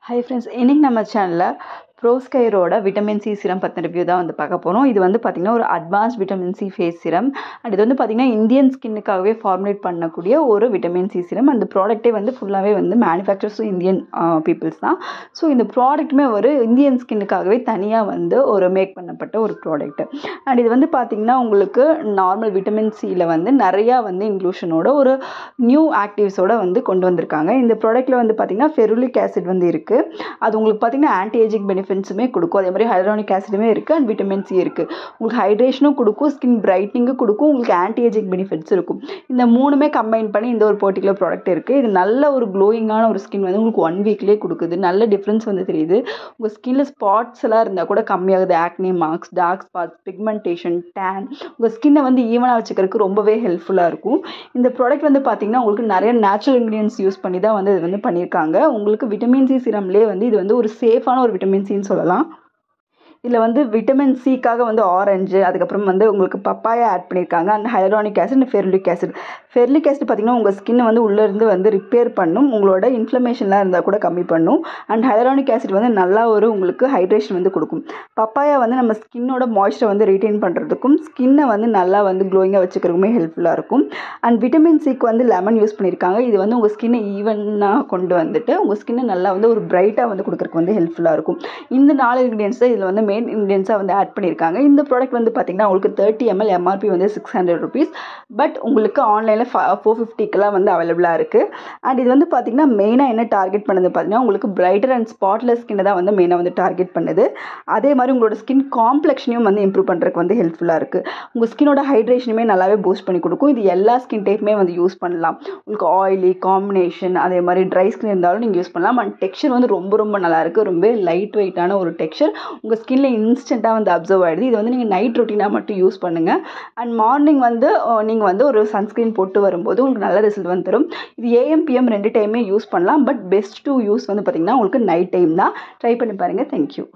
Hi friends, இன்றைக்கி நம்ம சேனலில் ப்ரோஸ்கைரோட விட்டமின் சி சிரம் பற்றின ரிவ்யூ தான் வந்து பார்க்க போகிறோம். இது வந்து பார்த்திங்கன்னா ஒரு advanced vitamin C face serum. And இது வந்து பார்த்திங்கன்னா இந்தியன் ஸ்கின்னுக்காகவே ஃபார்முலேட் பண்ணக்கூடிய ஒரு விட்டமின் சி சிரம். அந்த ப்ராடக்ட்டே வந்து ஃபுல்லாகவே வந்து மேனுஃபேக்சர்ஸும் இந்தியன் பீப்புள்ஸ் தான். ஸோ இந்த ப்ராடக்ட்டுமே ஒரு இந்தியன் ஸ்கின்னுக்காகவே தனியாக வந்து ஒரு மேக் பண்ணப்பட்ட ஒரு ப்ராடக்ட். அண்ட் இது வந்து பார்த்திங்கன்னா உங்களுக்கு நார்மல் விட்டமின் சியில் வந்து நிறையா வந்து இன்க்ளூஷனோட ஒரு நியூ ஆக்டிவ்ஸோட வந்து கொண்டு வந்திருக்காங்க. இந்த ப்ராடக்ட்டில் வந்து பார்த்திங்கன்னா ஃபெருலிக் ஆசிட் வந்து இருக்குது. அது உங்களுக்கு பார்த்திங்கன்னா ஆன்டி ஏஜிங் பெனிஃபிட்ஸுமே கொடுக்கும். அதே மாதிரி ஹைலரானிக் ஆசிடுமே இருக்குது அண்ட் விட்டமின் சி இருக்குது. உங்களுக்கு ஹைட்ரேஷனும் கொடுக்கும், ஸ்கின் பிரைட்னிங்கும் கொடுக்கும், உங்களுக்கு ஆன்டி ஏஜிங் பெனிஃபிட்ஸ் இருக்கும். இந்த மூணுமே கம்பைன் பண்ணி இந்த ஒரு பர்டிகுலர் ப்ராடக்ட் இருக்குது. இது நல்ல ஒரு க்ளோயிங்கான ஒரு ஸ்கின் வந்து உங்களுக்கு 1 வீக்லேயே கொடுக்குது. நல்ல டிஃப்ரென்ஸ் வந்து தெரியுது. உங்கள் ஸ்கின்னில் ஸ்பாட்ஸ் எல்லாம் இருந்தால் கூட கம்மியாகுது. Acne marks, dark spots, pigmentation, tan, உங்கள் ஸ்கின்னை வந்து ஈவனாக வச்சுக்கிறதுக்கு ரொம்பவே ஹெல்ப்ஃபுல்லாக இருக்கும். இந்த ப்ராடக்ட் வந்து பார்த்திங்கன்னா உங்களுக்கு நிறைய நேச்சுரல் இன்க்ரீடியன்ஸ் யூஸ் பண்ணி தான் வந்து இது வந்து பண்ணியிருக்காங்க. உங்களுக்கு விட்டமின் சி சிரம்லேயே வந்து இது வந்து ஒரு சேஃபான ஒரு விட்டமின் சின்னு சொல்லலாம். இதில் வந்து விட்டமின் சிக்காக வந்து ஆரஞ்சு, அதுக்கப்புறம் வந்து உங்களுக்கு பப்பாயா ஆட் பண்ணியிருக்காங்க. And hyaluronic acid and ferulic acid. Ferulic acid பார்த்திங்கன்னா உங்கள் ஸ்கின்னை வந்து உள்ளேருந்து வந்து ரிப்பேர் பண்ணும், உங்களோட இன்ஃப்ளமேஷன்லாம் இருந்தால் கூட கம்மி பண்ணும். அண்ட் ஹைலரானிக் ஆசிட் வந்து நல்லா ஒரு உங்களுக்கு ஹைட்ரேஷன் வந்து கொடுக்கும். பப்பாயா வந்து நம்ம ஸ்கின்னோட மாய்ஸ்சரை வந்து ரீட்டைன் பண்ணுறதுக்கும் ஸ்கின்னை வந்து நல்லா வந்து க்ளோயிங்காக வச்சுக்கிறதுக்குமே ஹெல்ப்ஃபுல்லாக இருக்கும். அண்ட் விட்டமின் சிக்கு வந்து லெமன் யூஸ் பண்ணியிருக்காங்க. இது வந்து உங்கள் ஸ்கின்னை ஈவனாக கொண்டு வந்துட்டு உங்கள் ஸ்கின்னை நல்லா வந்து ஒரு பிரைட்டாக வந்து கொடுக்குறதுக்கு வந்து ஹெல்ப்ஃபுல்லாக இருக்கும். இந்த 4 இன்க்ரீடியன்ஸ் தான் இதில் வந்து மெயின் இன்க்ரீடியன்ஸாக வந்து ஆட் பண்ணியிருக்காங்க. இந்த ப்ராடக்ட் வந்து பார்த்திங்கன்னா உங்களுக்கு 30 ml எம்ஆர்பி வந்து 600 rupees. பட் உங்களுக்கு ஆன்லைனில் 450க்கெல்லாம் வந்து அவைலபிளாக இருக்குது. அண்ட் இது வந்து பார்த்திங்கன்னா மெயினாக என்ன டார்கெட் பண்ணுது பார்த்திங்கன்னா உங்களுக்கு பிரைட்டர் அண்ட் ஸ்பாட்லெஸ் ஸ்கின்னை தான் வந்து மெயினாக வந்து டார்கெட் பண்ணுது. அதே மாதிரி உங்களோட ஸ்கின் காம்ப்ளெக்ஷனையும் வந்து இம்ப்ரூவ் பண்ணுறதுக்கு வந்து ஹெல்ப்ஃபுல்லாக இருக்குது. உங்கள் ஸ்கின்னோட ஹைட்ரேஷனுமே நல்லாவே பூஸ்ட் பண்ணி கொடுக்கும். இது எல்லா ஸ்கின் டைப்புமே வந்து யூஸ் பண்ணலாம். உங்களுக்கு ஆயிலி காம்பினேஷன், அதே மாதிரி ட்ரை ஸ்கின் இருந்தாலும் நீங்கள் யூஸ் பண்ணலாம். அண்ட் டெக்ஸ்சர் வந்து ரொம்ப நல்லாயிருக்கு. ரொம்ப லைட் வெயிட்டான ஒரு டெக்ஸ்சர். உங்கள் ஸ்கின்ல இன்ஸ்டண்ட்டாக வந்து அப்சர்வ் ஆகிடுது. இது வந்து நீங்கள் நைட் ரொட்டீனாக மட்டும் யூஸ் பண்ணுங்கள். அண்ட் மார்னிங் வந்து நீங்கள் வந்து ஒரு சன்ஸ்க்ரீன் போட்டு வரும்போது உங்களுக்கு நல்ல ரிசல்ட் வந்து தரும். இது AM PM 2 டைமே யூஸ் பண்ணலாம். பட் பெஸ்ட் டு யூஸ் வந்து பார்த்திங்கன்னா உங்களுக்கு நைட் டைம் தான். ட்ரை பண்ணி பாருங்கள். தேங்க்யூ.